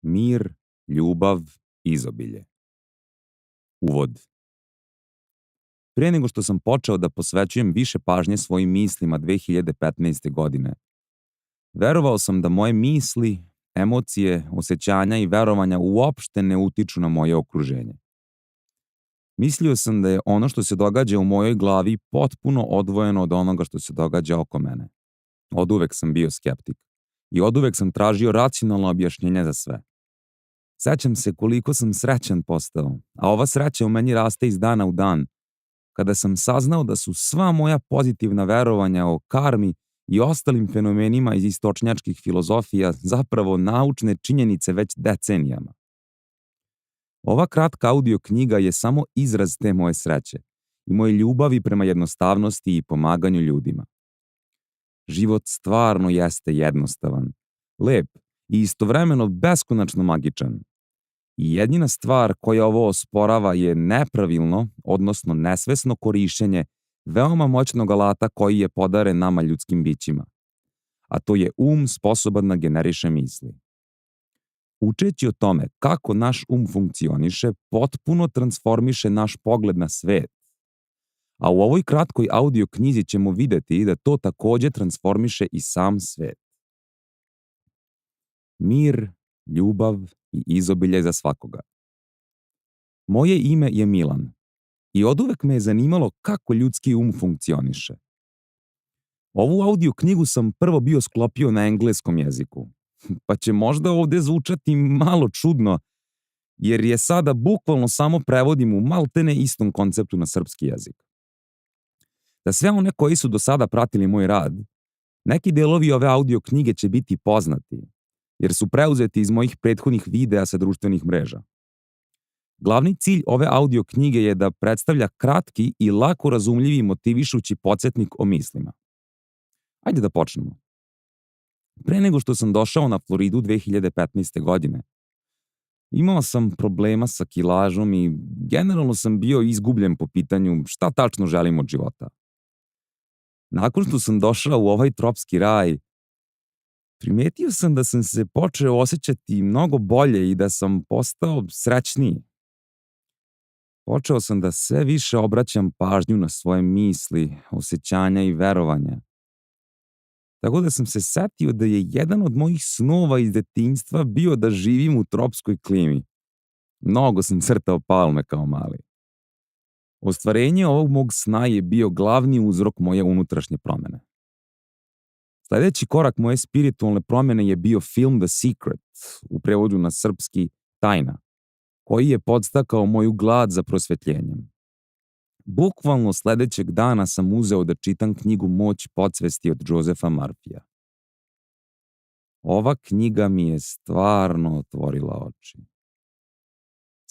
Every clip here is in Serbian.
Mir, ljubav, izobilje. Uvod. Prije nego što sam počeo da posvećujem više pažnje svojim mislima 2015. godine, verovao sam da moje misli, emocije, osjećanja i verovanja uopšte ne utiču na moje okruženje. Mislio sam da je ono što se događa u mojoj glavi potpuno odvojeno od onoga što se događa oko mene. Oduvek sam bio skeptik i oduvek sam tražio racionalno objašnjenje za sve. Sećam se koliko sam srećan postao, a ova sreća u meni raste iz dana u dan, kada sam saznao da su sva moja pozitivna verovanja o karmi i ostalim fenomenima iz istočnjačkih filozofija zapravo naučne činjenice već decenijama. Ova kratka audio knjiga je samo izraz te moje sreće i moje ljubavi prema jednostavnosti i pomaganju ljudima. Život stvarno jeste jednostavan, lep i istovremeno beskonačno magičan. I jedina stvar koja ovo osporava je nepravilno, odnosno nesvesno korišćenje veoma moćnog alata koji je podaren nama ljudskim bićima. A to je sposoban da generiše misli. Učeći o tome kako naš funkcioniše, potpuno transformiše naš pogled na svet. A u ovoj kratkoj audio knjizi ćemo videti da to takođe transformiše i sam svet. Mir, ljubav i izobilje za svakoga. Moje ime je Milan i oduvek me je zanimalo kako ljudski funkcioniše. Ovu audio knjigu sam prvo bio sklopio na engleskom jeziku, pa će možda ovde zvučati malo čudno, jer je sada bukvalno samo prevodim u maltene istom konceptu na srpski jezik. Za sve one koji su do sada pratili moj rad, neki delovi ove audio knjige će biti poznati, jer su preuzeti iz mojih prethodnih videa sa društvenih mreža. Glavni cilj ove audio knjige je da predstavlja kratki i lako razumljivi i motivišući podsjetnik o mislima. Ajde da počnemo. Pre nego što sam došao na Floridu 2015. godine, imao sam problema sa kilažom i generalno sam bio izgubljen po pitanju šta tačno želim od života. Nakon što sam došao u ovaj tropski raj, primetio sam da sam se počeo osjećati mnogo bolje i da sam postao srećniji. Počeo sam da sve više obraćam pažnju na svoje misli, osjećanja i verovanja. Tako da sam se setio da je jedan od mojih snova iz detinjstva bio da živim u tropskoj klimi. Mnogo sam crtao palme kao mali. Ostvarenje ovog mog sna je bio glavni uzrok moje unutrašnje promene. Sledeći korak moje spiritualne promene je bio film The Secret, u prevodu na srpski Tajna, koji je podstakao moju glad za prosvetljenjem. Bukvalno sledećeg dana sam uzeo da čitam knjigu Moć podsvesti od Josefa Murphyja. Ova knjiga mi je stvarno otvorila oči.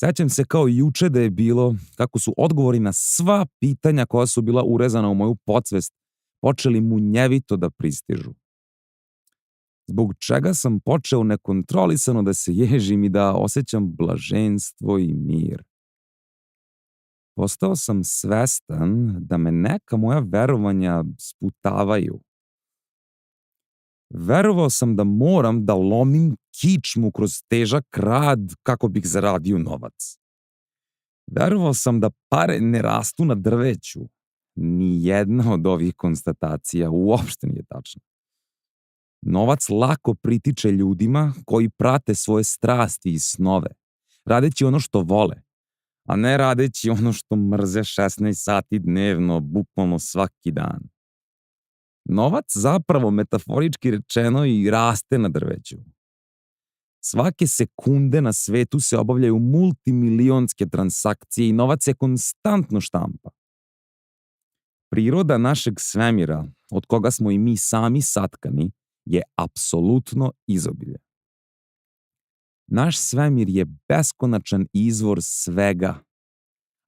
Sećam se kao juče da je bilo kako su odgovori na sva pitanja koja su bila urezana u moju podsvest počeli munjevito da pristižu. Zbog čega sam počeo nekontrolisano da se ježim i da osjećam blaženstvo i mir. Postao sam svestan da me neka moja verovanja sputavaju. Verovao sam da moram da lomim kičmu kroz težak rad kako bih zaradio novac. Verovao sam da pare ne rastu na drveću. Ni jedna od ovih konstatacija uopšte nije tačna. Novac lako pritiče ljudima koji prate svoje strasti i snove, radeći ono što vole, a ne radeći ono što mrze 16 sati dnevno, bukvalno svaki dan. Novac zapravo, metaforički rečeno, i raste na drveću. Svake sekunde na svetu se obavljaju multimilionske transakcije i novac se konstantno štampa. Priroda našeg svemira, od koga smo i mi sami satkani, je apsolutno izobilje. Naš svemir je beskonačan izvor svega.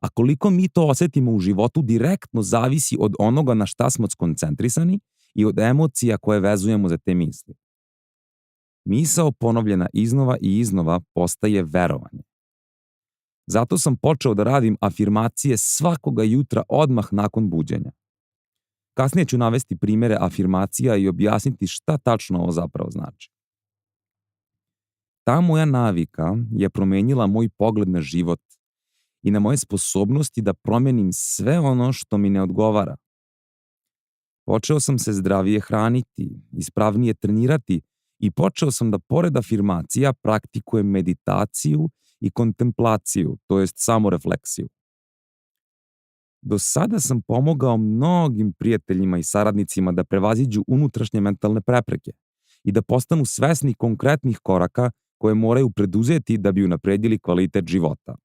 A koliko mi to osetimo u životu direktno zavisi od onoga na šta smo skoncentrisani i od emocija koje vezujemo za te misli. Misao ponovljena iznova i iznova postaje verovanje. Zato sam počeo da radim afirmacije svakoga jutra odmah nakon buđenja. Kasnije ću navesti primere afirmacija i objasniti šta tačno ovo zapravo znači. Ta moja navika je promenila moj pogled na život i na moje sposobnosti da promenim sve ono što mi ne odgovara. Počeo sam se zdravije hraniti, ispravnije trenirati i počeo sam da pored afirmacija praktikujem meditaciju i kontemplaciju, to jest samorefleksiju. Do sada sam pomogao mnogim prijateljima i saradnicima da prevaziđu unutrašnje mentalne prepreke i da postanu svesni konkretnih koraka koje moraju preduzeti da bi unapredili kvalitet života.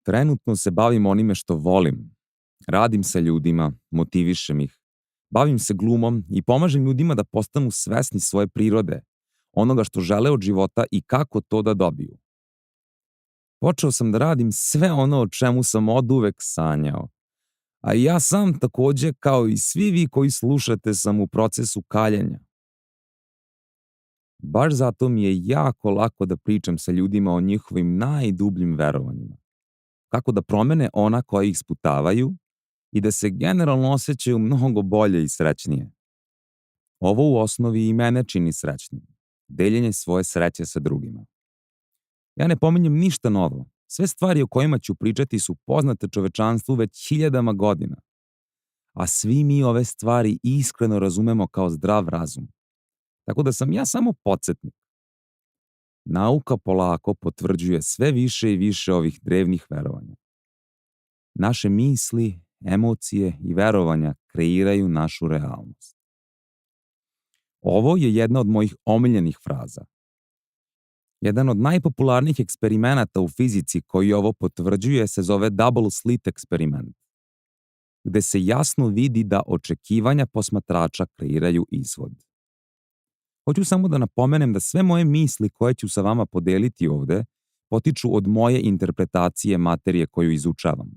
Trenutno se bavim onime što volim. Radim sa ljudima, motivišem ih, bavim se glumom i pomažem ljudima da postanu svesni svoje prirode, onoga što žele od života i kako to da dobiju. Počeo sam da radim sve ono o čemu sam oduvek sanjao, a i ja sam takođe, kao i svi vi koji slušate, sam u procesu kaljenja. Baš zato mi je jako lako da pričam sa ljudima o njihovim najdubljim verovanjima. Kako da promene ona koja ih sputavaju i da se generalno osjećaju mnogo bolje i srećnije. Ovo u osnovi i mene čini srećnim. Deljenje svoje sreće sa drugima. Ja ne pominjem ništa novo. Sve stvari o kojima ću pričati su poznate čovečanstvu već hiljadama godina. A svi mi ove stvari iskreno razumemo kao zdrav razum. Tako da sam ja samo podsjetnik. Nauka polako potvrđuje sve više i više ovih drevnih verovanja. Naše misli, emocije i verovanja kreiraju našu realnost. Ovo je jedna od mojih omiljenih fraza. Jedan od najpopularnijih eksperimenata u fizici koji ovo potvrđuje se zove double slit eksperiment, gde se jasno vidi da očekivanja posmatrača kreiraju ishod. Hoću samo da napomenem da sve moje misli koje ću sa vama podeliti ovde potiču od moje interpretacije materije koju izučavam.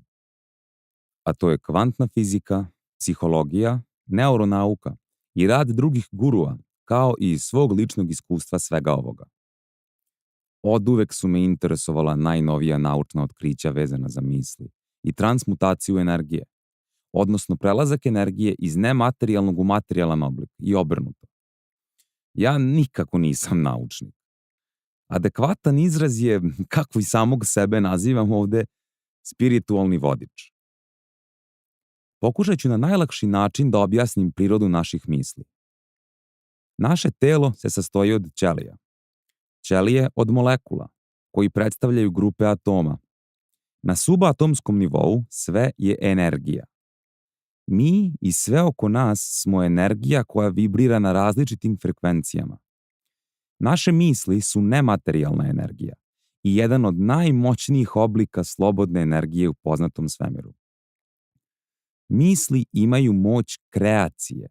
A to je kvantna fizika, psihologija, neuronauka i rad drugih gurua, kao i iz svog ličnog iskustva svega ovoga. Oduvek su me interesovala najnovija naučna otkrića vezana za misli i transmutaciju energije, odnosno prelazak energije iz nematerijalnog u materijalan oblik i obrnuto. Ja nikako nisam naučnik. Adekvatan izraz je, kako i samog sebe nazivam ovde, spiritualni vodič. Pokušat ću na najlakši način da objasnim prirodu naših misli. Naše telo se sastoji od ćelija. Ćelije od molekula, koji predstavljaju grupe atoma. Na subatomskom nivou sve je energija. Mi i sve oko nas smo energija koja vibrira na različitim frekvencijama. Naše misli su nematerijalna energija i jedan od najmoćnijih oblika slobodne energije u poznatom svemiru. Misli imaju moć kreacije.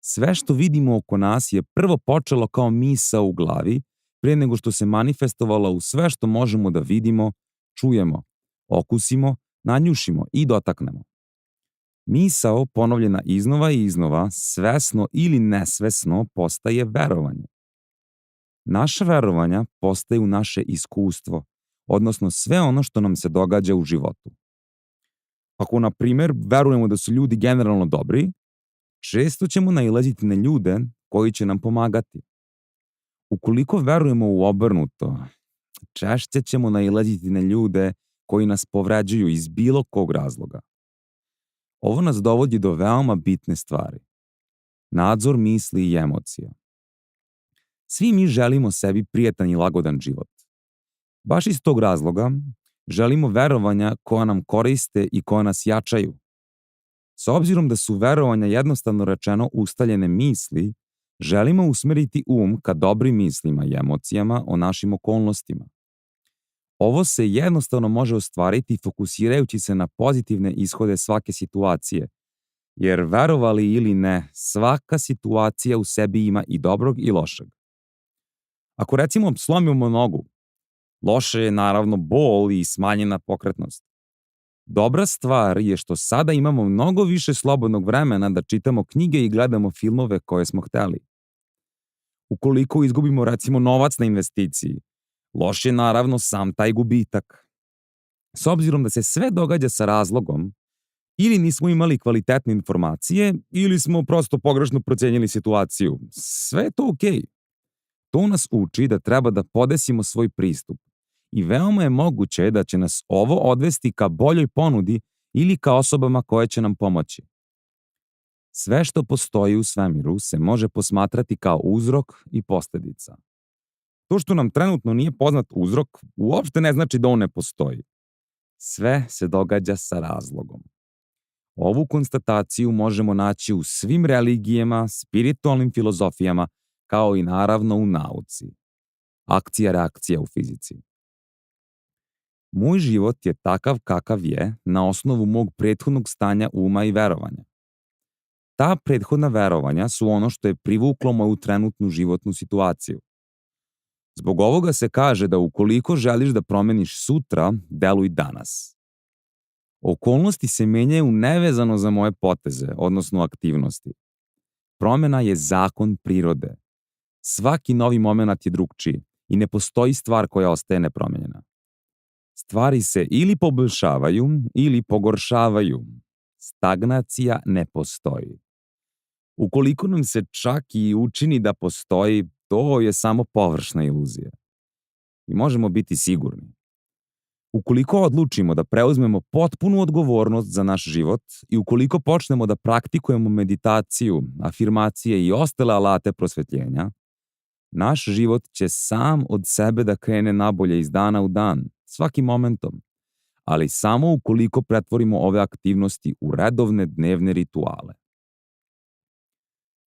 Sve što vidimo oko nas je prvo počelo kao misao u glavi, prije nego što se manifestovalo u sve što možemo da vidimo, čujemo, okusimo, nanjušimo i dotaknemo. Misao, ponovljena iznova i iznova, svesno ili nesvesno, postaje verovanje. Naša verovanja postaju naše iskustvo, odnosno sve ono što nam se događa u životu. Ako, na primjer, verujemo da su ljudi generalno dobri, često ćemo nailaziti na ljude koji će nam pomagati. Ukoliko verujemo u obrnuto, češće ćemo nailaziti na ljude koji nas povređuju iz bilo kog razloga. Ovo nas dovodi do veoma bitne stvari. Nadzor misli i emocija. Svi mi želimo sebi prijatan i lagodan život. Baš iz tog razloga želimo verovanja koja nam koriste i koja nas jačaju. S obzirom da su verovanja jednostavno rečeno ustaljene misli, želimo usmeriti ka dobrim mislima i emocijama o našim okolnostima. Ovo se jednostavno može ostvariti fokusirajući se na pozitivne ishode svake situacije, jer verovali ili ne, svaka situacija u sebi ima i dobrog i lošeg. Ako recimo slomimo nogu, loše je naravno bol i smanjena pokretnost. Dobra stvar je što sada imamo mnogo više slobodnog vremena da čitamo knjige i gledamo filmove koje smo hteli. Ukoliko izgubimo recimo novac na investiciji, loš je naravno sam taj gubitak. S obzirom da se sve događa sa razlogom, ili nismo imali kvalitetne informacije, ili smo prosto pogrešno procenjili situaciju. Sve je to okej. To nas uči da treba da podesimo svoj pristup i veoma je moguće da će nas ovo odvesti ka boljoj ponudi ili ka osobama koje će nam pomoći. Sve što postoji u svemiru se može posmatrati kao uzrok i posledica. To što nam trenutno nije poznat uzrok uopšte ne znači da on ne postoji. Sve se događa sa razlogom. Ovu konstataciju možemo naći u svim religijama, spiritualnim filozofijama, kao i naravno u nauci. Akcija-reakcija u fizici. Moj život je takav kakav je na osnovu mog prethodnog stanja uma i verovanja. Ta prethodna verovanja su ono što je privuklo moju trenutnu životnu situaciju. Zbog ovoga se kaže da ukoliko želiš da promeniš sutra, deluj danas. Okolnosti se menjaju nevezano za moje poteze, odnosno aktivnosti. Promena je zakon prirode. Svaki novi moment je drugčiji i ne postoji stvar koja ostaje nepromenjena. Stvari se ili poboljšavaju ili pogoršavaju. Stagnacija ne postoji. Ukoliko nam se čak i učini da postoji, to je samo površna iluzija. I možemo biti sigurni. Ukoliko odlučimo da preuzmemo potpunu odgovornost za naš život i ukoliko počnemo da praktikujemo meditaciju, afirmacije i ostale alate prosvetljenja, naš život će sam od sebe da krene nabolje iz dana u dan, svakim momentom, ali samo ukoliko pretvorimo ove aktivnosti u redovne dnevne rituale.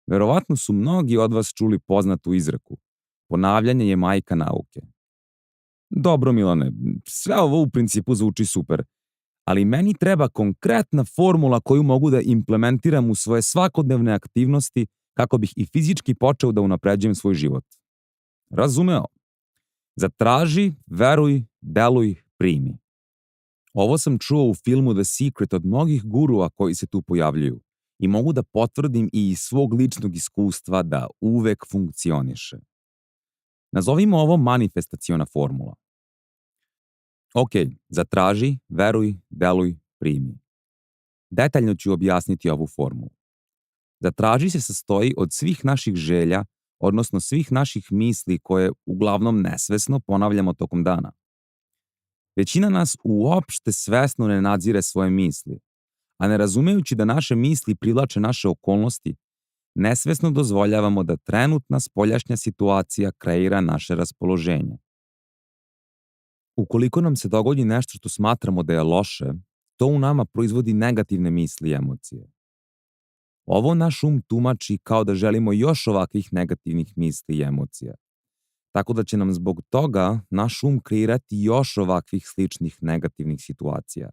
Verovatno su mnogi od vas čuli poznatu izreku: ponavljanje je majka nauke. Dobro, Milane, sve ovo u principu zvuči super, ali meni treba konkretna formula koju mogu da implementiram u svoje svakodnevne aktivnosti kako bih i fizički počeo da unapređujem svoj život. Razumeo? Zatraži, veruj, deluj, primi. Ovo sam čuo u filmu The Secret od mnogih gurua koji se tu pojavljuju i mogu da potvrdim i iz svog ličnog iskustva da uvek funkcioniše. Nazovimo ovo manifestaciona formula. Ok, zatraži, veruj, deluj, primi. Detaljno ću objasniti ovu formulu. Zatraži se sastoji od svih naših želja, odnosno svih naših misli koje uglavnom nesvesno ponavljamo tokom dana. Većina nas uopšte svesno ne nadzire svoje misli, a ne razumejući da naše misli privlače naše okolnosti, nesvesno dozvoljavamo da trenutna spoljašnja situacija kreira naše raspoloženje. Ukoliko nam se dogodi nešto što smatramo da je loše, to u nama proizvodi negativne misli i emocije. Ovo naš tumači kao da želimo još ovakvih negativnih misli i emocija. Tako da će nam zbog toga naš kreirati još ovakvih sličnih negativnih situacija,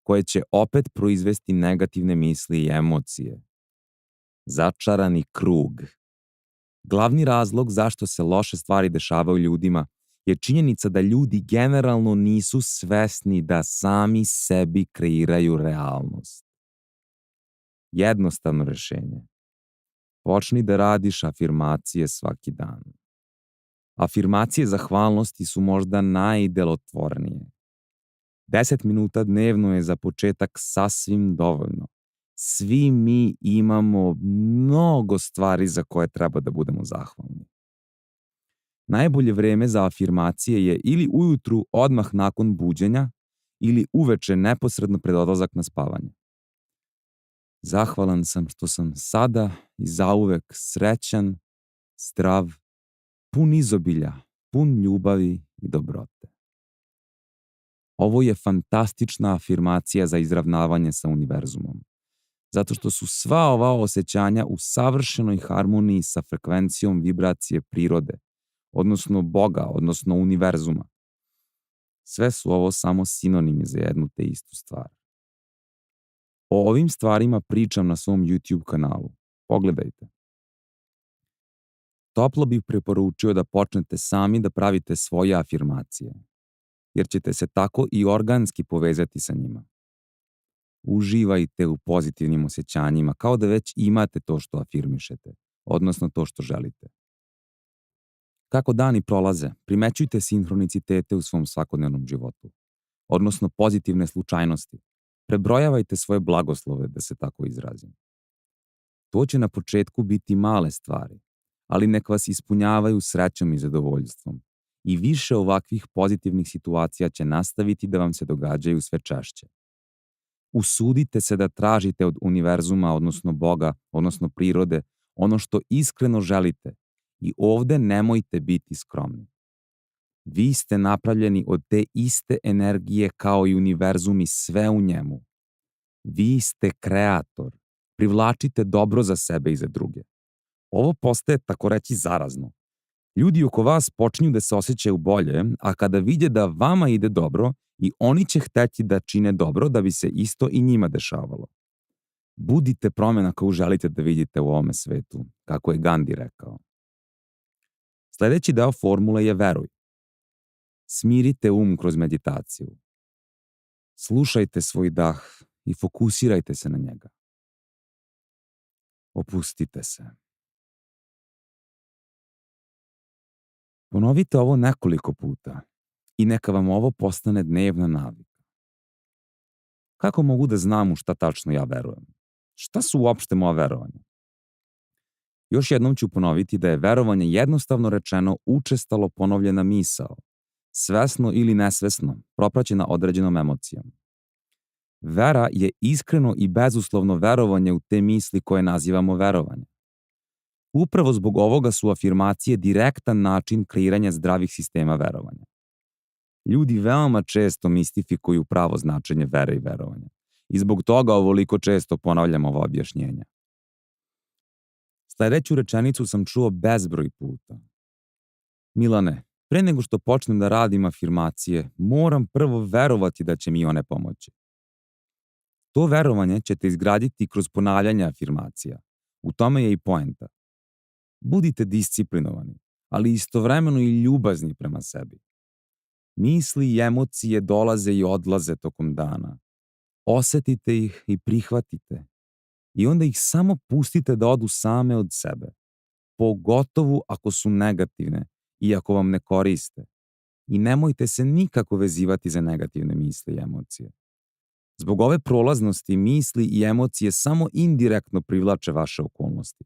koje će opet proizvesti negativne misli i emocije. Začarani krug. Glavni razlog zašto se loše stvari dešavaju ljudima je činjenica da ljudi generalno nisu svesni da sami sebi kreiraju realnost. Jednostavno rešenje. Počni da radiš afirmacije svaki dan. Afirmacije zahvalnosti su možda najdelotvornije. 10 minuta dnevno je za početak sasvim dovoljno. Svi mi imamo mnogo stvari za koje treba da budemo zahvalni. Najbolje vreme za afirmacije je ili ujutru odmah nakon buđenja ili uveče neposredno pred odlazak na spavanje. Zahvalan sam što sam sada i zauvek srećan, zdrav, pun izobilja, pun ljubavi i dobrote. Ovo je fantastična afirmacija za izravnavanje sa univerzumom, zato što su sva ova osjećanja u savršenoj harmoniji sa frekvencijom vibracije prirode, odnosno Boga, odnosno univerzuma. Sve su ovo samo sinonimi za jednu te istu stvar. O ovim stvarima pričam na svom YouTube kanalu. Pogledajte. Toplo bih preporučio da počnete sami da pravite svoje afirmacije, jer ćete se tako i organski povezati sa njima. Uživajte u pozitivnim osjećanjima kao da već imate to što afirmišete, odnosno to što želite. Kako dani prolaze, primećujte sinhronicitete u svom svakodnevnom životu, odnosno pozitivne slučajnosti. Prebrojavajte svoje blagoslove, da se tako izrazim. To će na početku biti male stvari, ali nek vas ispunjavaju srećom i zadovoljstvom. I više ovakvih pozitivnih situacija će nastaviti da vam se događaju sve češće. Usudite se da tražite od univerzuma, odnosno Boga, odnosno prirode, ono što iskreno želite i ovde nemojte biti skromni. Vi ste napravljeni od te iste energije kao i univerzum i sve u njemu. Vi ste kreator. Privlačite dobro za sebe i za druge. Ovo postaje tako reći zarazno. Ljudi oko vas počinju da se osjećaju bolje, a kada vide da vama ide dobro, i oni će hteti da čine dobro da bi se isto i njima dešavalo. Budite promjena koju želite da vidite u ovome svetu, kako je Gandhi rekao. Sljedeći deo formule je veruj. Smirite kroz meditaciju. Slušajte svoj dah i fokusirajte se na njega. Opustite se. Ponovite ovo nekoliko puta i neka vam ovo postane dnevna navika. Kako mogu da znam u šta tačno ja verujem? Šta su uopšte moja verovanja? Još jednom ću ponoviti da je verovanje jednostavno rečeno učestalo ponovljena misao, svesno ili nesvesno, propraćena određenom emocijom. Vera je iskreno i bezuslovno verovanje u te misli koje nazivamo verovanje. Upravo zbog ovoga su afirmacije direktan način kreiranja zdravih sistema verovanja. Ljudi veoma često mistifikuju pravo značenje vere i verovanja i zbog toga ovoliko često ponavljam ova objašnjenja. Sljedeću rečenicu sam čuo bezbroj puta. Milane, pre nego što počnem da radim afirmacije, moram prvo verovati da će mi one pomoći. To verovanje ćete izgraditi kroz ponavljanje afirmacija. U tome je i poenta. Budite disciplinovani, ali istovremeno i ljubazni prema sebi. Misli i emocije dolaze i odlaze tokom dana. Osetite ih i prihvatite. I onda ih samo pustite da odu same od sebe. Pogotovo ako su negativne i ako vam ne koriste. I nemojte se nikako vezivati za negativne misli i emocije. Zbog ove prolaznosti misli i emocije samo indirektno privlače vaše okolnosti.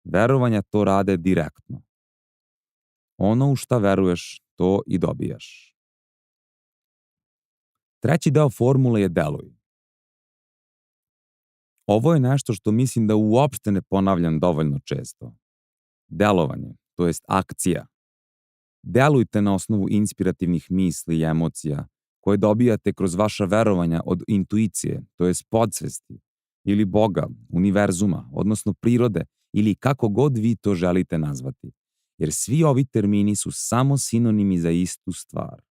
Verovanja to rade direktno. Ono u šta veruješ, to i dobijaš. Treći deo formule je deluj. Ovo je nešto što mislim da uopšte ne ponavljam dovoljno često. Delovanje, to jest akcija. Delujte na osnovu inspirativnih misli i emocija koje dobijate kroz vaša verovanja od intuicije, to jest podsvesti, ili Boga, univerzuma, odnosno prirode, ili kako god vi to želite nazvati, jer svi ovi termini su samo sinonimi za istu stvar.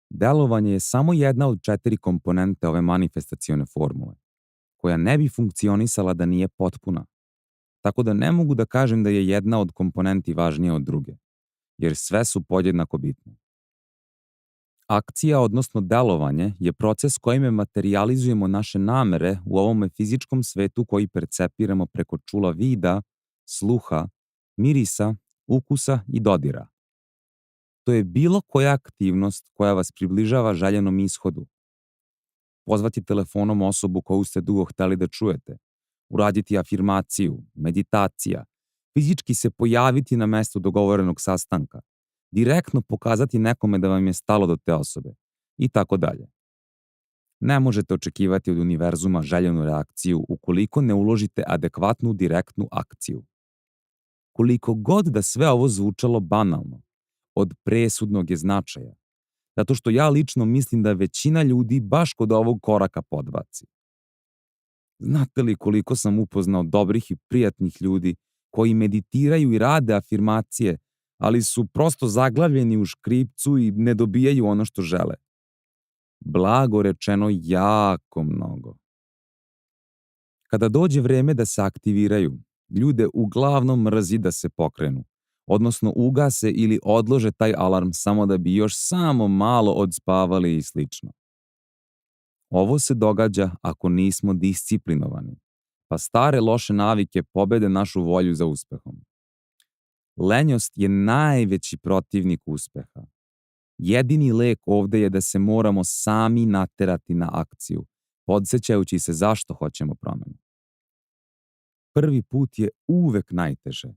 Delovanje je samo jedna od 4 komponente ove manifestacione formule, koja ne bi funkcionisala da nije potpuna, tako da ne mogu da kažem da je jedna od komponenti važnija od druge, jer sve su podjednako bitne. Akcija, odnosno delovanje, je proces kojime materijalizujemo naše namere u ovome fizičkom svetu koji percepiramo preko čula vida, sluha, mirisa, ukusa i dodira. To je bilo koja aktivnost koja vas približava željenom ishodu. Pozvati telefonom osobu koju ste dugo hteli da čujete, uraditi afirmaciju, meditacija, fizički se pojaviti na mestu dogovorenog sastanka, direktno pokazati nekome da vam je stalo do te osobe i tako dalje. Ne možete očekivati od univerzuma željenu reakciju ukoliko ne uložite adekvatnu direktnu akciju. Koliko god da sve ovo zvučalo banalno, od presudnog je značaja, zato što ja lično mislim da većina ljudi baš kod ovog koraka podbaci. Znate li koliko sam upoznao dobrih i prijatnih ljudi koji meditiraju i rade afirmacije, ali su prosto zaglavljeni u škripcu i ne dobijaju ono što žele? Blago rečeno, jako mnogo. Kada dođe vreme da se aktiviraju, ljude uglavnom mrzi da se pokrenu, odnosno ugase ili odlože taj alarm samo da bi još samo malo odspavali i slično. Ovo se događa ako nismo disciplinovani, pa stare loše navike pobede našu volju za uspehom. Lenjost je najveći protivnik uspeha. Jedini lek ovde je da se moramo sami naterati na akciju, podsećajući se zašto hoćemo promenu. prvi put je uvek najteže.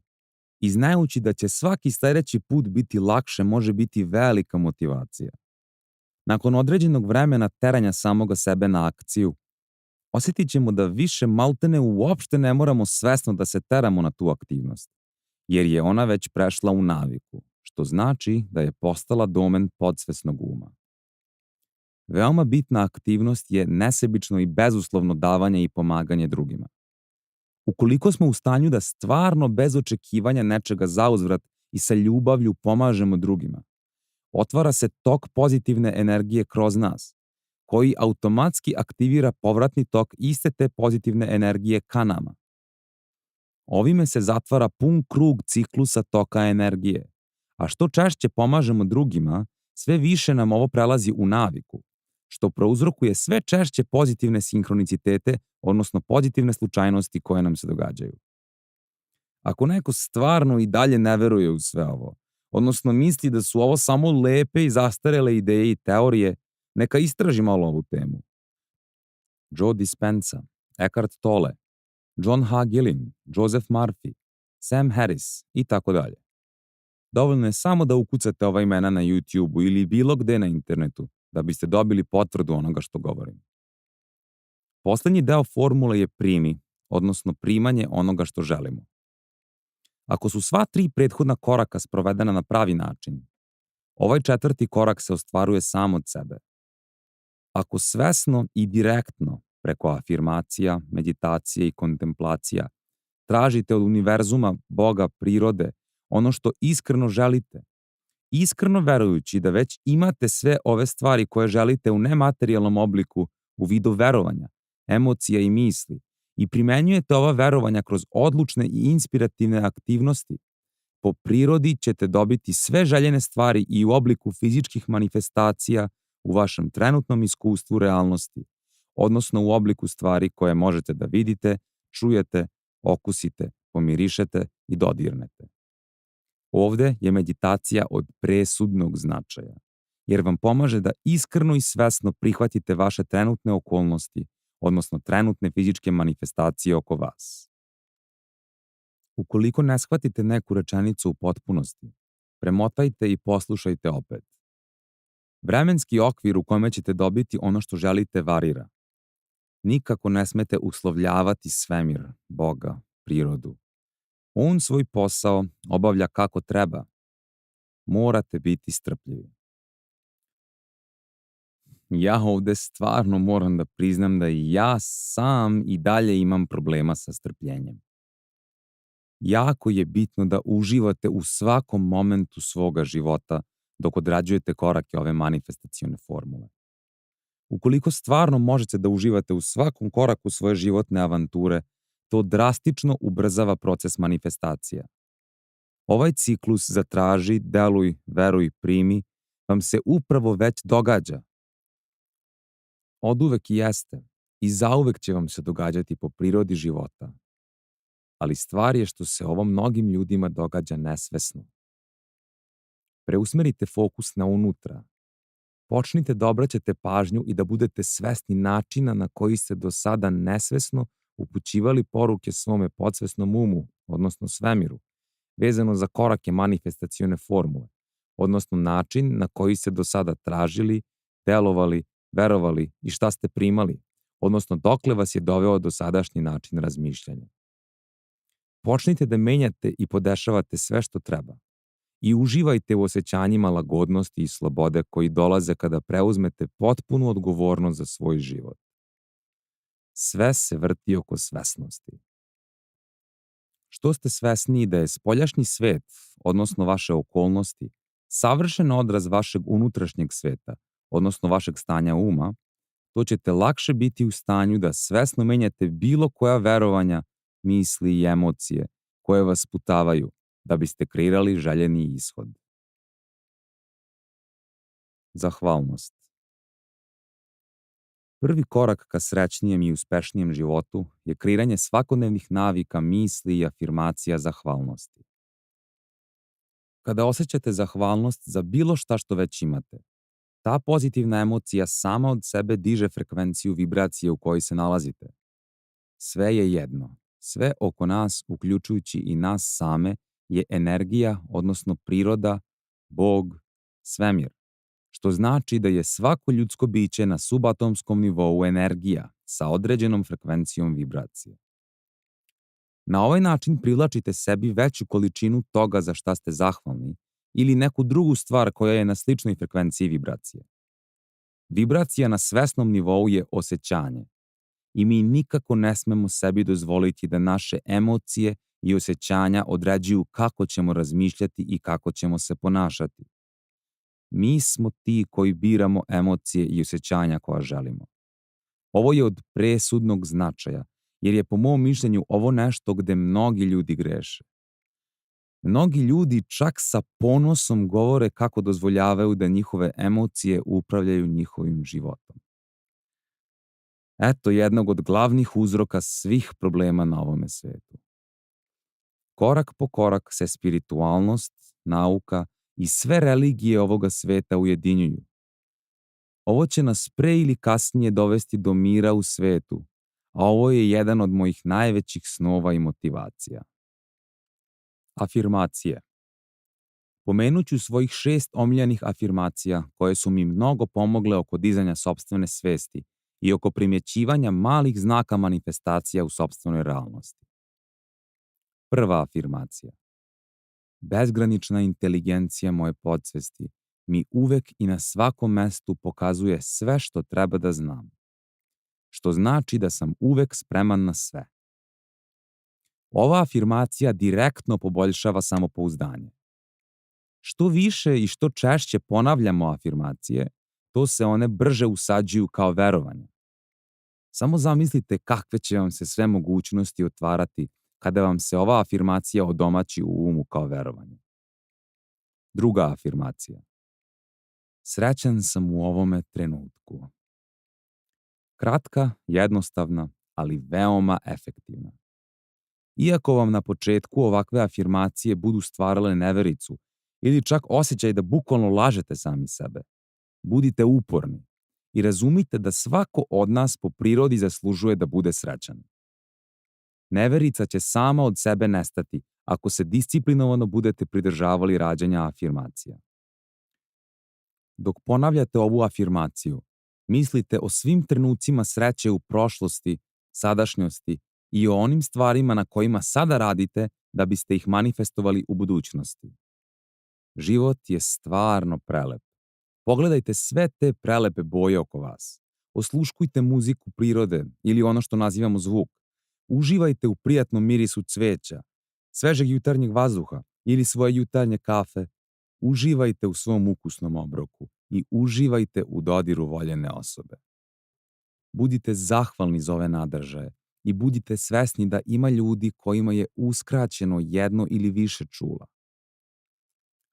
I znajući da će svaki sledeći put biti lakše može biti velika motivacija. Nakon određenog vremena teranja samoga sebe na akciju, osjetit ćemo da više maltene uopšte ne moramo svesno da se teramo na tu aktivnost, jer je ona već prešla u naviku, što znači da je postala domen podsvesnog uma. Veoma bitna aktivnost je nesebično i bezuslovno davanje i pomaganje drugima. Ukoliko smo u stanju da stvarno bez očekivanja nečega zauzvrat i sa ljubavlju pomažemo drugima, otvara se tok pozitivne energije kroz nas, koji automatski aktivira povratni tok iste te pozitivne energije ka nama. Ovime se zatvara pun krug ciklusa toka energije, a što češće pomažemo drugima, sve više nam ovo prelazi u naviku, što prouzrokuje sve češće pozitivne sinhronicitete, odnosno pozitivne slučajnosti koje nam se događaju. Ako neko stvarno i dalje ne veruje u sve ovo, odnosno misli da su ovo samo lepe i zastarele ideje i teorije, neka istraži malo ovu temu. Joe Dispenza, Eckhart Tolle, John H. Gillin, Joseph Murphy, Sam Harris i tako dalje. Dovoljno je samo da ukucate ova imena na YouTube-u ili bilo gde na internetu da biste dobili potvrdu onoga što govorim. Poslednji deo formule je primi, odnosno primanje onoga što želimo. Ako su sva 3 prethodna koraka sprovedena na pravi način, ovaj 4. korak se ostvaruje sam od sebe. Ako svesno i direktno, preko afirmacija, meditacije i kontemplacija, tražite od univerzuma, Boga, prirode, ono što iskreno želite, iskreno verujući da već imate sve ove stvari koje želite u nematerijalnom obliku u vidu verovanja, emocija i misli, i primenjujete ova verovanja kroz odlučne i inspirativne aktivnosti, po prirodi ćete dobiti sve željene stvari i u obliku fizičkih manifestacija u vašem trenutnom iskustvu realnosti, odnosno u obliku stvari koje možete da vidite, čujete, okusite, pomirišete i dodirnete. Ovde je meditacija od presudnog značaja, jer vam pomaže da iskreno i svesno prihvatite vaše trenutne okolnosti, odnosno trenutne fizičke manifestacije oko vas. Ukoliko ne shvatite neku rečenicu u potpunosti, premotajte i poslušajte opet. Vremenski okvir u kome ćete dobiti ono što želite varira. Nikako ne smete uslovljavati svemir, Boga, prirodu. On svoj posao obavlja kako treba. Morate biti strpljivi. Ja ovde stvarno moram da priznam da i ja sam i dalje imam problema sa strpljenjem. Jako je bitno da uživate u svakom momentu svoga života dok odrađujete korake ove manifestacione formule. Ukoliko stvarno možete da uživate u svakom koraku svoje životne avanture, to drastično ubrzava proces manifestacija. Ovaj ciklus zatraži, deluj, veruj, primi, vam se upravo već događa. Oduvek i jeste i zauvek će vam se događati po prirodi života. Ali stvar je što se ovo mnogim ljudima događa nesvesno. Preusmerite fokus na unutra. Počnite da obraćate pažnju i da budete svesni načina na koji ste do sada nesvesno upućivali poruke svome podsvesnom umu, odnosno svemiru, vezano za korake manifestacione formule, odnosno način na koji ste do sada tražili, delovali, verovali i šta ste primali, odnosno dokle vas je doveo dosadašnji način razmišljanja. Počnite da menjate i podešavate sve što treba i uživajte u osjećanjima lagodnosti i slobode koji dolaze kada preuzmete potpunu odgovornost za svoj život. Sve se vrti oko svesnosti. Što ste svesniji da je spoljašnji svet, odnosno vaše okolnosti, savršen odraz vašeg unutrašnjeg sveta, odnosno vašeg stanja uma, to ćete lakše biti u stanju da svesno menjate bilo koja verovanja, misli i emocije koje vas sputavaju da biste kreirali željeni ishod. Zahvalnost. Prvi korak ka srećnijem i uspešnijem životu je kreiranje svakodnevnih navika, misli i afirmacija zahvalnosti. Kada osjećate zahvalnost za bilo šta što već imate, ta pozitivna emocija sama od sebe diže frekvenciju vibracije u kojoj se nalazite. Sve je jedno, Sve oko nas, uključujući i nas same, je energija, odnosno priroda, Bog, svemir, što znači da je svako ljudsko biće na subatomskom nivou energija sa određenom frekvencijom vibracije. Na ovaj način privlačite sebi veću količinu toga za šta ste zahvalni ili neku drugu stvar koja je na sličnoj frekvenciji vibracije. Vibracija na svesnom nivou je osjećanje i mi nikako ne smemo sebi dozvoliti da naše emocije i osjećanja određuju kako ćemo razmišljati i kako ćemo se ponašati. Mi smo ti koji biramo emocije i osjećanja koja želimo. Ovo je od presudnog značaja, jer je po mom mišljenju ovo nešto gde mnogi ljudi greše. Mnogi ljudi čak sa ponosom govore kako dozvoljavaju da njihove emocije upravljaju njihovim životom. Eto jednog od glavnih uzroka svih problema na ovome svetu. Korak po korak se spiritualnost, nauka i sve religije ovoga sveta ujedinjuju. Ovo će nas pre ili kasnije dovesti do mira u svetu, a ovo je jedan od mojih najvećih snova i motivacija. Afirmacije. Pomenut ću svojih 6 omiljenih afirmacija koje su mi mnogo pomogle oko dizanja sopstvene svesti i oko primjećivanja malih znaka manifestacija u sopstvenoj realnosti. Prva afirmacija. Bezgranična inteligencija moje podsvesti mi uvek i na svakom mestu pokazuje sve što treba da znam, što znači da sam uvek spreman na sve. Ova afirmacija direktno poboljšava samopouzdanje. Što više i što češće ponavljamo afirmacije, to se one brže usađuju kao verovanje. Samo zamislite kakve će vam se sve mogućnosti otvarati kada vam se ova afirmacija odomaći u umu kao verovanje. Druga afirmacija. Srećan sam u ovome trenutku. Kratka, jednostavna, ali veoma efektivna. Iako vam na početku ovakve afirmacije budu stvarale nevericu ili čak osjećaj da bukvalno lažete sami sebe, budite uporni i razumite da svako od nas po prirodi zaslužuje da bude srećan. Neverica će sama od sebe nestati ako se disciplinovano budete pridržavali rađanja afirmacija. Dok ponavljate ovu afirmaciju, mislite o svim trenucima sreće u prošlosti, sadašnjosti i o onim stvarima na kojima sada radite da biste ih manifestovali u budućnosti. Život je stvarno prelep. Pogledajte sve te prelepe boje oko vas. Osluškujte muziku prirode ili ono što nazivamo zvuk. Uživajte u prijatnom mirisu cveća, svežeg jutarnjeg vazduha ili svoje jutarnje kafe. Uživajte u svom ukusnom obroku i uživajte u dodiru voljene osobe. Budite zahvalni za ove nadržaje i budite svesni da ima ljudi kojima je uskraćeno jedno ili više čula.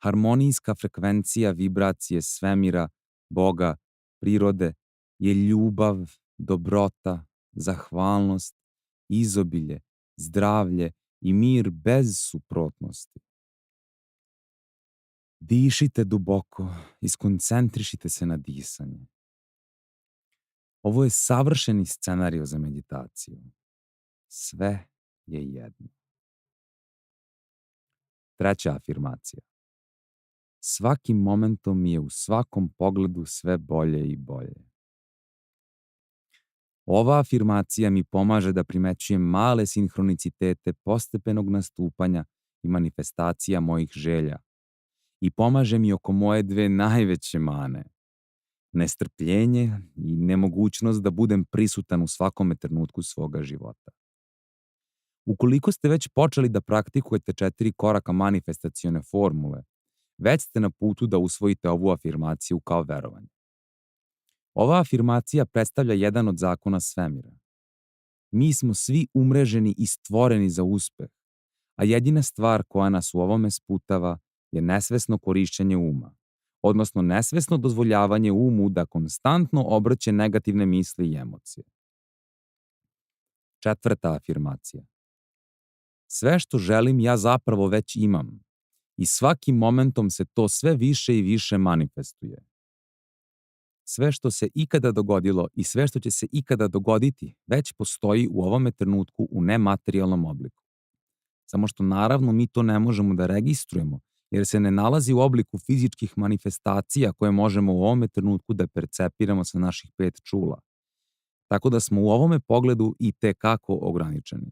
Harmonijska frekvencija vibracije svemira, Boga, prirode je ljubav, dobrota, zahvalnost, izobilje, zdravlje i mir bez suprotnosti. Dišite duboko i skoncentrišite se na disanje. Ovo je savršeni scenario za meditaciju. Sve je jedno. Treća afirmacija. Svakim momentom mi je u svakom pogledu sve bolje i bolje. Ova afirmacija mi pomaže da primećujem male sinhronicitete postepenog nastupanja i manifestacija mojih želja i pomaže mi oko moje 2 najveće mane. Nestrpljenje i nemogućnost da budem prisutan u svakome trenutku svoga života. Ukoliko ste već počeli da praktikujete 4 koraka manifestacione formule, već ste na putu da usvojite ovu afirmaciju kao verovanje. Ova afirmacija predstavlja jedan od zakona svemira. Mi smo svi umreženi i stvoreni za uspeh, a jedina stvar koja nas u ovome sputava je nesvesno korišćenje uma, odnosno nesvesno dozvoljavanje umu da konstantno obrće negativne misli i emocije. Četvrta afirmacija. Sve što želim ja zapravo već imam i svakim momentom se to sve više i više manifestuje. Sve što se ikada dogodilo i sve što će se ikada dogoditi već postoji u ovome trenutku u nematerijalnom obliku. Samo što naravno mi to ne možemo da registrujemo, jer se ne nalazi u obliku fizičkih manifestacija koje možemo u ovome trenutku da percepiramo sa naših 5 čula. Tako da smo u ovome pogledu i tekako ograničeni.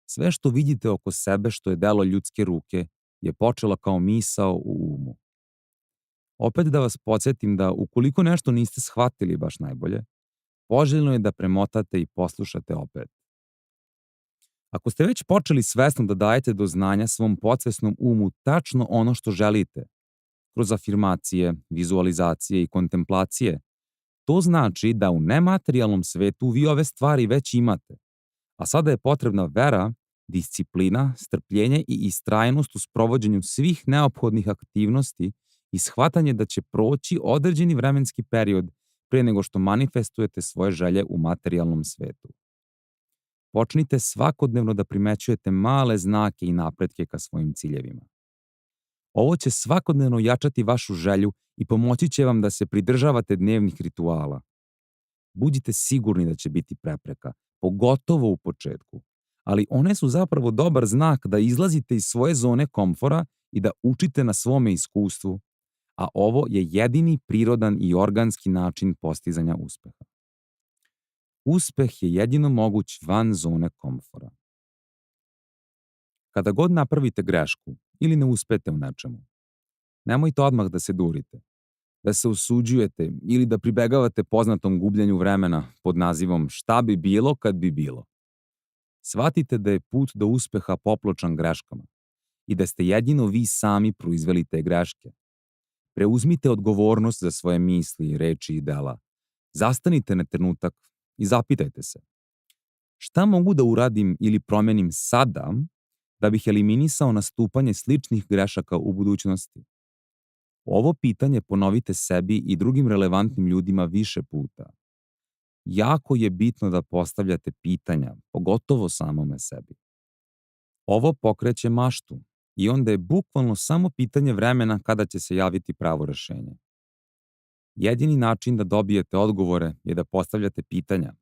Sve što vidite oko sebe što je delo ljudske ruke je počelo kao misao u umu. Opet da vas podsjetim da ukoliko nešto niste shvatili baš najbolje, poželjno je da premotate i poslušate opet. Ako ste već počeli svesno da dajete do znanja svom podsvesnom umu tačno ono što želite, kroz afirmacije, vizualizacije i kontemplacije, to znači da u nematerijalnom svetu vi ove stvari već imate, a sada je potrebna vera, disciplina, strpljenje i istrajnost u sprovođenju svih neophodnih aktivnosti i shvatanje da će proći određeni vremenski period pre nego što manifestujete svoje želje u materijalnom svetu. Počnite svakodnevno da primećujete male znake i napretke ka svojim ciljevima. Ovo će svakodnevno jačati vašu želju i pomoći će vam da se pridržavate dnevnih rituala. Budite sigurni da će biti prepreka, pogotovo u početku, ali one su zapravo dobar znak da izlazite iz svoje zone komfora i da učite na svome iskustvu, a ovo je jedini prirodan i organski način postizanja uspeha. Uspeh je jedino moguć van zone komfora. Kada god napravite grešku ili ne uspete u nečemu, nemojte odmah da se durite, da se osuđujete ili da pribegavate poznatom gubljenju vremena pod nazivom šta bi bilo kad bi bilo. Shvatite da je put do uspeha popločan greškama i da ste jedino vi sami proizveli te greške. Preuzmite odgovornost za svoje misli, reči i dela. Zastanite na trenutak i zapitajte se: šta mogu da uradim ili promenim sada da bih eliminisao nastupanje sličnih grešaka u budućnosti? Ovo pitanje ponovite sebi i drugim relevantnim ljudima više puta. Jako je bitno da postavljate pitanja, pogotovo samome sebi. Ovo pokreće maštu i onda je bukvalno samo pitanje vremena kada će se javiti pravo rešenje. Jedini način da dobijete odgovore je da postavljate pitanja.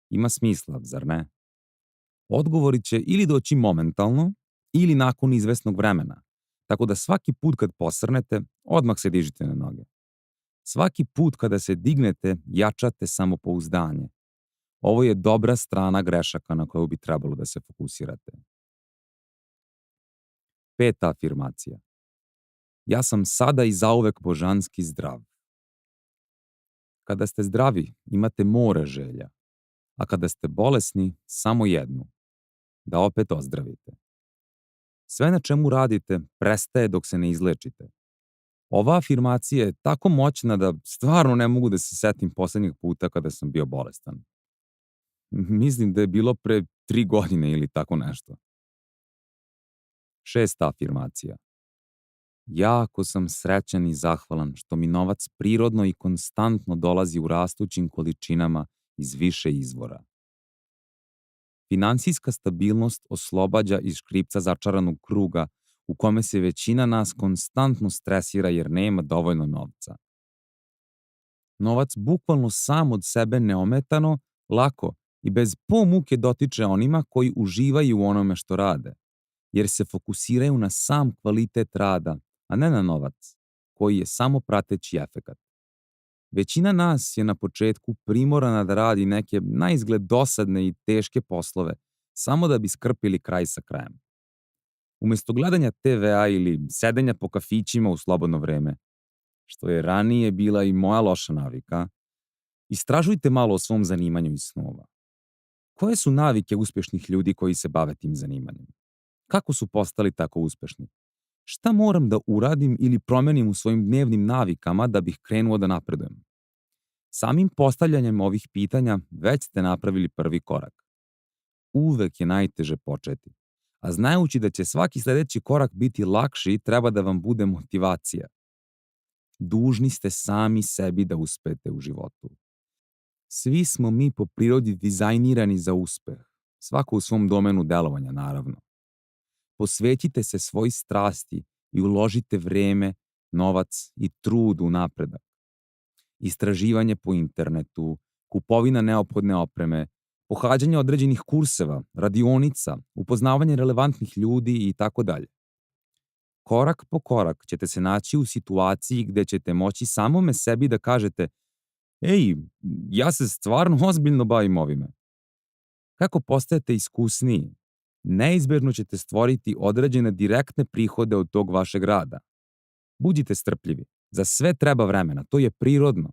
Ima smisla, zar ne? Odgovori će ili doći momentalno, ili nakon izvesnog vremena, tako da svaki put kad posrnete, odmah se dižite na noge. Svaki put kada se dignete, jačate samopouzdanje. Ovo je dobra strana grešaka na koju bi trebalo da se fokusirate. 5. afirmacija. Ja sam sada i zauvek božanski zdrav. Kada ste zdravi, imate more želja, a kada ste bolesni, samo jednu, da opet ozdravite. Sve na čemu radite prestaje dok se ne izlečite. Ova afirmacija je tako moćna da stvarno ne mogu da se setim poslednjeg puta kada sam bio bolestan. Mislim da je bilo pre 3 godine ili tako nešto. 6. afirmacija. Jako sam srećan i zahvalan što mi novac prirodno i konstantno dolazi u rastućim količinama iz više izvora. Finansijska stabilnost oslobađa iz škripca začaranog kruga u kome se većina nas konstantno stresira jer nema dovoljno novca. Novac bukvalno sam od sebe neometano, lako i bez muke dotiče onima koji uživaju u onome što rade, jer se fokusiraju na sam kvalitet rada, a ne na novac, koji je samo prateći efekat. Većina nas je na početku primorana da radi neke naizgled dosadne i teške poslove, samo da bi skrpili kraj sa krajem. Umesto gledanja TV-a ili sedenja po kafićima u slobodno vreme, što je ranije bila i moja loša navika, istražujte malo o svom zanimanju i snova. Koje su navike uspešnih ljudi koji se bave tim zanimanjem? Kako su postali tako uspešni? Šta moram da uradim ili promenim u svojim dnevnim navikama da bih krenuo da napredujem? Samim postavljanjem ovih pitanja već ste napravili prvi korak. Uvek je najteže početi, a znajući da će svaki sledeći korak biti lakši, treba da vam bude motivacija. Dužni ste sami sebi da uspete u životu. Svi smo mi po prirodi dizajnirani za uspeh, svako u svom domenu delovanja, naravno. Posvetite se svoj strasti i uložite vreme, novac i trud u napredak. istraživanje po internetu, kupovina neophodne opreme, pohađanje određenih kurseva, radionica, upoznavanje relevantnih ljudi i tako dalje. Korak po korak ćete se naći u situaciji gde ćete moći samome sebi da kažete: ej, ja se stvarno ozbiljno bavim ovime. Kako postajete iskusniji, neizbežno ćete stvoriti određene direktne prihode od tog vašeg rada. Budite strpljivi, za sve treba vremena, to je prirodno.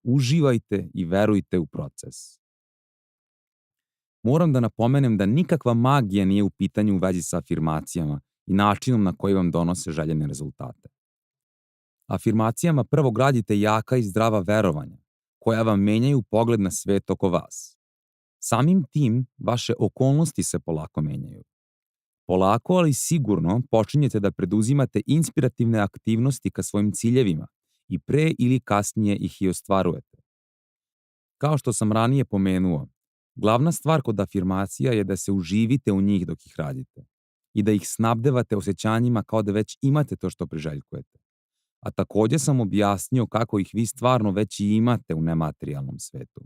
Uživajte i verujte u proces. Moram da napomenem da nikakva magija nije u pitanju u vezi sa afirmacijama i načinom na koji vam donose željene rezultate. Afirmacijama prvo gradite jaka i zdrava verovanja, koja vam menjaju pogled na svet oko vas. Samim tim, vaše okolnosti se polako menjaju. Polako, ali sigurno, počinjete da preduzimate inspirativne aktivnosti ka svojim ciljevima i pre ili kasnije ih i ostvarujete. Kao što sam ranije pomenuo, glavna stvar kod afirmacija je da se uživite u njih dok ih radite i da ih snabdevate osjećanjima kao da već imate to što priželjkujete. A takođe sam objasnio kako ih vi stvarno već i imate u nematerijalnom svetu.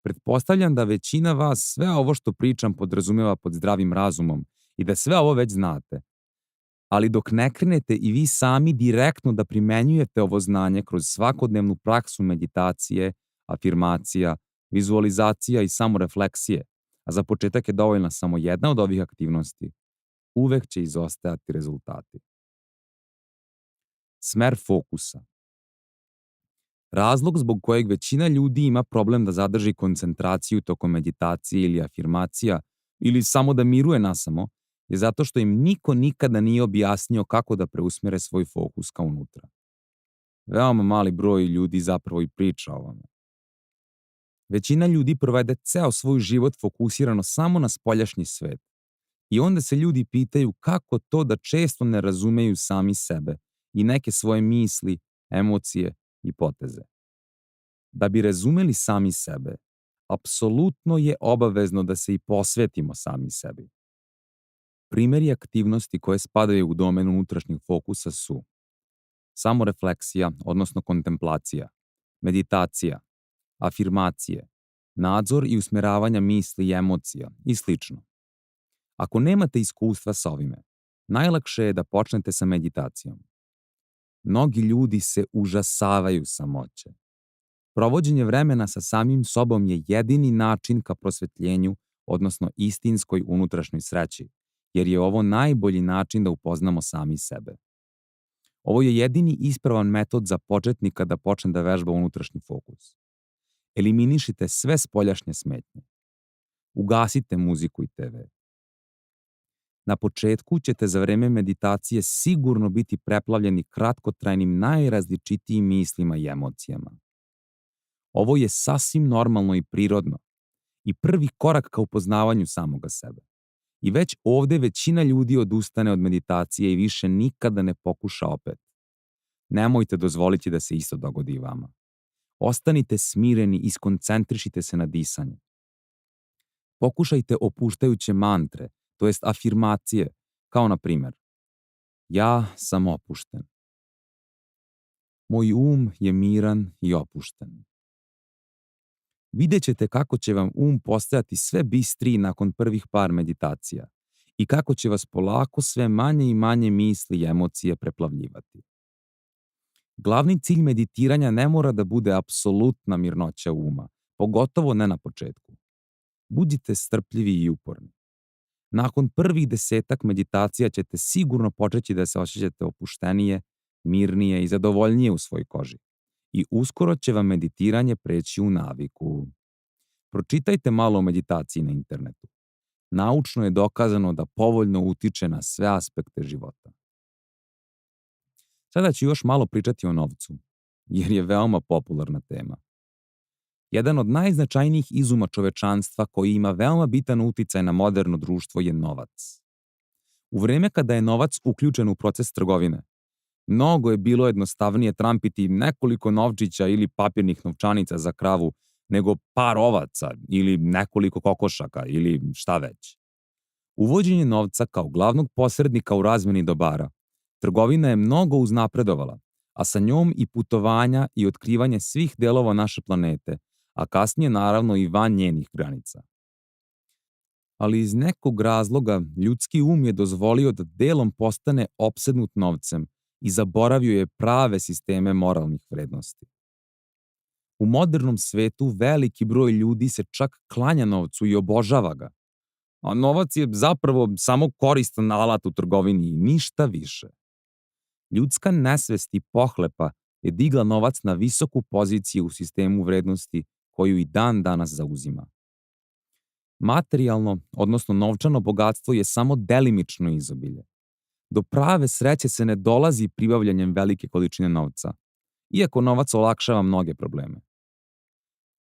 Pretpostavljam da većina vas sve ovo što pričam podrazumeva pod zdravim razumom i da sve ovo već znate. Ali dok ne krenete i vi sami direktno da primenjujete ovo znanje kroz svakodnevnu praksu meditacije, afirmacija, vizualizacija i samorefleksije, a za početak je dovoljna samo jedna od ovih aktivnosti, uvek će izostajati rezultati. Smer fokusa. Razlog zbog kojeg većina ljudi ima problem da zadrži koncentraciju tokom meditacije ili afirmacija ili samo da miruje nasamo je zato što im niko nikada nije objasnio kako da preusmere svoj fokus ka unutra. Veoma mali broj ljudi zapravo i priča o ovome. Većina ljudi provede ceo svoj život fokusirano samo na spoljašnji svet. I onda se ljudi pitaju kako to da često ne razumeju sami sebe i neke svoje misli, emocije i poteze. Da bi razumeli sami sebe, apsolutno je obavezno da se i posvetimo sami sebi. Primeri aktivnosti koje spadaju u domen unutrašnjeg fokusa su samorefleksija, odnosno kontemplacija, meditacija, afirmacije, nadzor i usmeravanja misli i emocija i sl. Ako nemate iskustva sa ovime, najlakše je da počnete sa meditacijom. Mnogi ljudi se užasavaju samoće. Provođenje vremena sa samim sobom je jedini način ka prosvetljenju, odnosno istinskoj unutrašnjoj sreći, jer je ovo najbolji način da upoznamo sami sebe. Ovo je jedini ispravan metod za početnika da počne da vežba unutrašnji fokus. Eliminišite sve spoljašnje smetnje. Ugasite muziku i TV. Na početku ćete za vreme meditacije sigurno biti preplavljeni kratkotrajnim najrazličitijim mislima i emocijama. Ovo je sasvim normalno i prirodno i prvi korak ka upoznavanju samoga sebe. I već ovde većina ljudi odustane od meditacije i više nikada ne pokuša opet. Nemojte dozvoliti da se isto dogodi i vama. Ostanite smireni i skoncentrišite se na disanje. Pokušajte opuštajuće mantre, to jest afirmacije, kao na primer: ja sam opušten. Moj um je miran i opušten. Vidjet ćete kako će vam postajati sve bistriji nakon prvih par meditacija i kako će vas polako sve manje i manje misli i emocije preplavljivati. Glavni cilj meditiranja ne mora da bude apsolutna mirnoća uma, pogotovo ne na početku. Budite strpljivi i uporni. Nakon prvih 10 meditacija ćete sigurno početi da se osjećate opuštenije, mirnije i zadovoljnije u svojoj koži. I uskoro će vam meditiranje preći u naviku. Pročitajte malo o meditaciji na internetu. Naučno je dokazano da povoljno utiče na sve aspekte života. Sada ću još malo pričati o novcu, jer je veoma popularna tema. Jedan od najznačajnijih izuma čovečanstva koji ima veoma bitan uticaj na moderno društvo je novac. U vreme kada je novac uključen u proces trgovine, mnogo je bilo jednostavnije trampiti nekoliko novčića ili papirnih novčanica za kravu nego par ovaca ili nekoliko kokošaka ili šta već. Uvođenje novca kao glavnog posrednika u razmeni dobara, trgovina je mnogo uznapredovala, a sa njom i putovanja i otkrivanje svih delova naše planete, a kasnije naravno i van njenih granica. Ali iz nekog razloga ljudski um je dozvolio da delom postane opsednut novcem i zaboravio je prave sisteme moralnih vrednosti. U modernom svetu veliki broj ljudi se čak klanja novcu i obožava ga, a novac je zapravo samo koristan alat u trgovini i ništa više. Ljudska nesvest i pohlepa je digla novac na visoku poziciju u sistemu vrednosti koju i dan danas zauzima. Materijalno, odnosno novčano bogatstvo je samo delimično izobilje. Do prave sreće se ne dolazi pribavljanjem velike količine novca, iako novac olakšava mnoge probleme.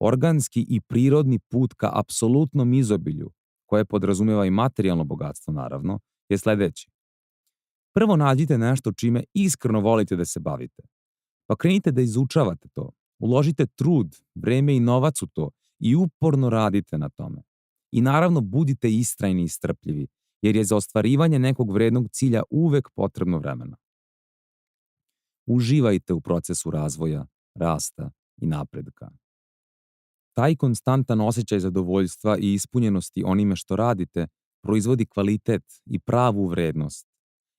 Organski i prirodni put ka apsolutnom izobilju, koje podrazumeva i materijalno bogatstvo naravno, je sledeći. Prvo nađite nešto čime iskreno volite da se bavite. Pa krenite da izučavate to, uložite trud, vreme i novac u to i uporno radite na tome. I naravno budite istrajni i strpljivi, jer je za ostvarivanje nekog vrednog cilja uvek potrebno vremena. Uživajte u procesu razvoja, rasta i napretka. Taj konstantan osjećaj zadovoljstva i ispunjenosti onime što radite proizvodi kvalitet i pravu vrednost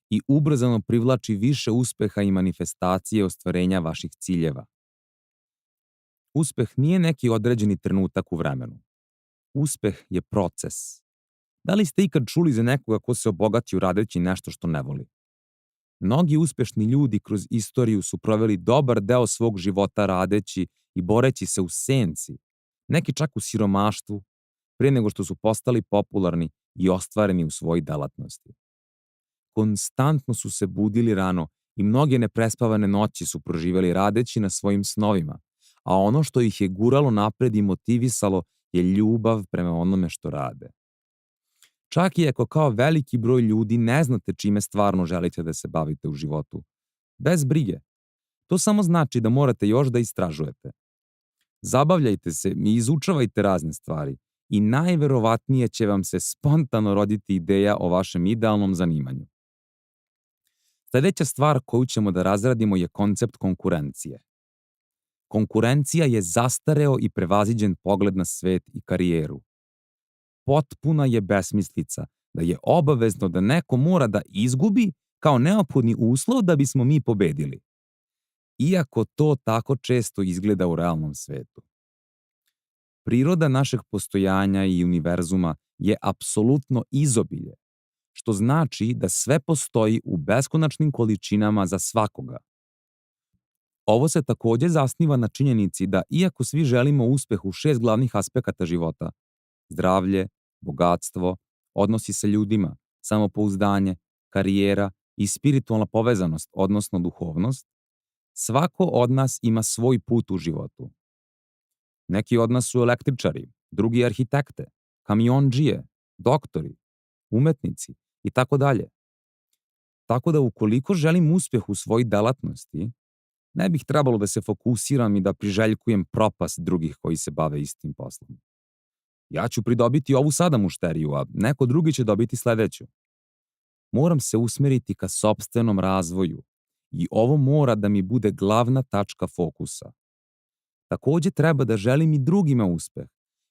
i ubrzano privlači više uspeha i manifestacije ostvarenja vaših ciljeva. Uspeh nije neki određeni trenutak u vremenu. Uspeh je proces. Da li ste ikad čuli za nekoga ko se obogatio radeći nešto što ne voli? Mnogi uspešni ljudi kroz istoriju su proveli dobar deo svog života radeći i boreći se u senci, neki čak u siromaštvu, pre nego što su postali popularni i ostvareni u svojoj delatnosti. Konstantno su se budili rano i mnoge neprespavane noći su proživeli radeći na svojim snovima, a ono što ih je guralo napred i motivisalo je ljubav prema onome što rade. Čak i ako kao veliki broj ljudi ne znate čime stvarno želite da se bavite u životu, bez brige. To samo znači da morate još da istražujete. Zabavljajte se i izučavajte razne stvari i najverovatnije će vam se spontano roditi ideja o vašem idealnom zanimanju. Sledeća stvar koju ćemo da razradimo je koncept konkurencije. Konkurencija je zastareo i prevaziđen pogled na svet i karijeru. Potpuna je besmislica da je obavezno da neko mora da izgubi kao neophodni uslov da bismo mi pobedili. Iako to tako često izgleda u realnom svetu. Priroda našeg postojanja i univerzuma je apsolutno izobilje, što znači da sve postoji u beskonačnim količinama za svakoga. Ovo se takođe zasniva na činjenici da iako svi želimo uspeh u 6 glavnih aspekata života, zdravlje, bogatstvo, odnosi sa ljudima, samopouzdanje, karijera i spiritualna povezanost, odnosno duhovnost, svako od nas ima svoj put u životu. Neki od nas su električari, drugi arhitekte, kamiondžije, doktori, umetnici i tako dalje. Tako da ukoliko želim uspeh u svojoj delatnosti, ne bih trebalo da se fokusiram i da priželjkujem propast drugih koji se bave istim poslom. Ja ću pridobiti ovu sada mušteriju, a neko drugi će dobiti sledeću. Moram se usmeriti ka sopstvenom razvoju i ovo mora da mi bude glavna tačka fokusa. Takođe treba da želim i drugima uspeh,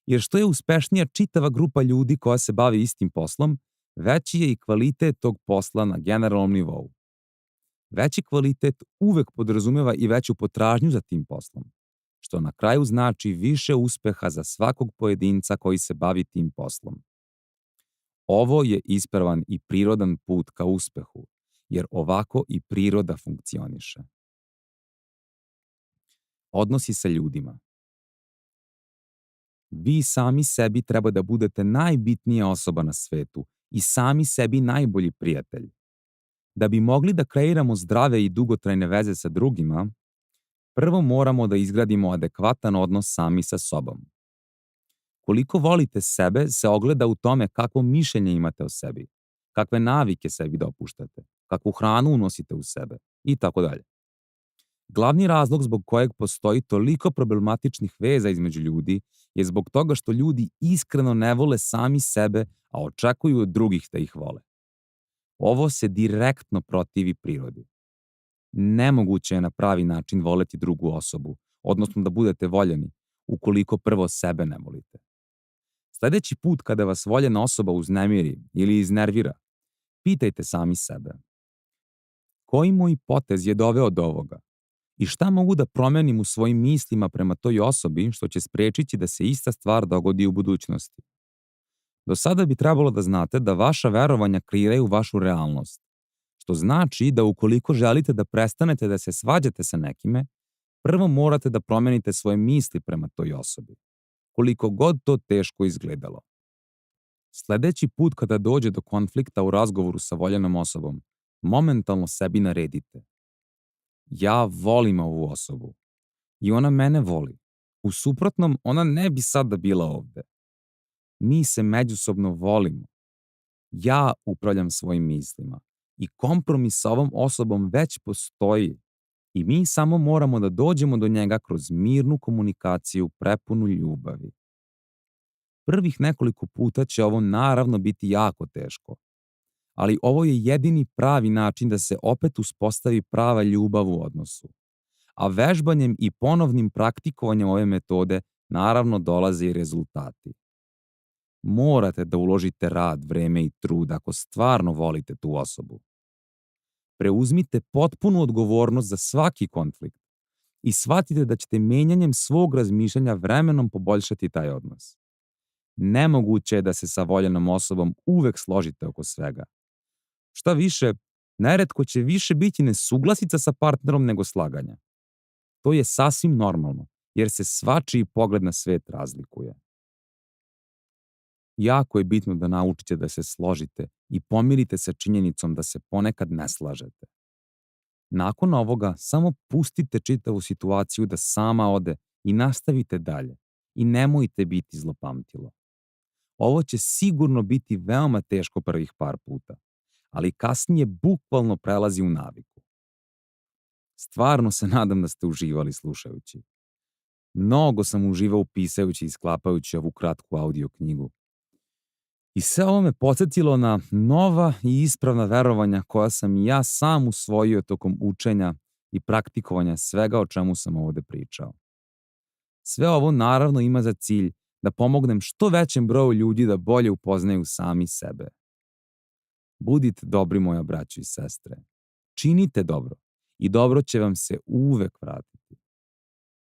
jer što je uspešnija čitava grupa ljudi koja se bavi istim poslom, veći je i kvalitet tog posla na generalnom nivou. Veći kvalitet uvek podrazumeva i veću potražnju za tim poslom, što na kraju znači više uspeha za svakog pojedinca koji se bavi tim poslom. Ovo je ispravan i prirodan put ka uspehu, jer ovako i priroda funkcioniše. Odnosi sa ljudima. Vi sami sebi treba da budete najbitnija osoba na svetu i sami sebi najbolji prijatelj. Da bi mogli da kreiramo zdrave i dugotrajne veze sa drugima, prvo moramo da izgradimo adekvatan odnos sami sa sobom. Koliko volite sebe se ogleda u tome kakvo mišljenje imate o sebi, kakve navike sebi dopuštate, kakvu hranu unosite u sebe i tako dalje. Glavni razlog zbog kojeg postoji toliko problematičnih veza između ljudi je zbog toga što ljudi iskreno ne vole sami sebe, a očekuju od drugih da ih vole. Ovo se direktno protivi prirodi. Nemoguće je na pravi način voleti drugu osobu, odnosno da budete voljeni, ukoliko prvo sebe ne volite. Sljedeći put kada vas voljena osoba uznemiri ili iznervira, pitajte sami sebe. Koji moj potez je doveo do ovoga? I šta mogu da promenim u svojim mislima prema toj osobi što će spriječiti da se ista stvar dogodi u budućnosti? Do sada bi trebalo da znate da vaša verovanja kreiraju vašu realnost, što znači da ukoliko želite da prestanete da se svađate sa nekime, prvo morate da promenite svoje misli prema toj osobi, koliko god to teško izgledalo. Sljedeći put kada dođe do konflikta u razgovoru sa voljenom osobom, momentalno sebi naredite: ja volim ovu osobu i ona mene voli. U suprotnom, ona ne bi sada bila ovde. Mi se međusobno volimo. Ja upravljam svojim mislima i kompromis sa ovom osobom već postoji i mi samo moramo da dođemo do njega kroz mirnu komunikaciju prepunu ljubavi. Prvih nekoliko puta će ovo naravno biti jako teško, ali ovo je jedini pravi način da se opet uspostavi prava ljubav u odnosu. A vežbanjem i ponovnim praktikovanjem ove metode naravno dolaze i rezultati. Morate da uložite rad, vreme i trud ako stvarno volite tu osobu. Preuzmite potpunu odgovornost za svaki konflikt i shvatite da ćete menjanjem svog razmišljanja vremenom poboljšati taj odnos. Nemoguće je da se sa voljenom osobom uvek složite oko svega. Šta više, neretko će više biti nesuglasica sa partnerom nego slaganja. To je sasvim normalno, jer se svačiji pogled na svet razlikuje. Jako je bitno da naučite da se složite i pomirite sa činjenicom da se ponekad ne slažete. Nakon ovoga samo pustite čitavu situaciju da sama ode i nastavite dalje i nemojte biti zlopamtilo. Ovo će sigurno biti veoma teško prvih par puta, ali kasnije bukvalno prelazi u naviku. Stvarno se nadam da ste uživali slušajući. Mnogo sam uživao pisajući i sklapajući ovu kratku audio knjigu. I sve ovo me podsjetilo na nova i ispravna verovanja koja sam i ja sam usvojio tokom učenja i praktikovanja svega o čemu sam ovde pričao. Sve ovo naravno ima za cilj da pomognem što većem broju ljudi da bolje upoznaju sami sebe. Budite dobri, moja braćo i sestre. Činite dobro i dobro će vam se uvek vratiti.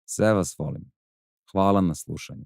Sve vas volim. Hvala na slušanju.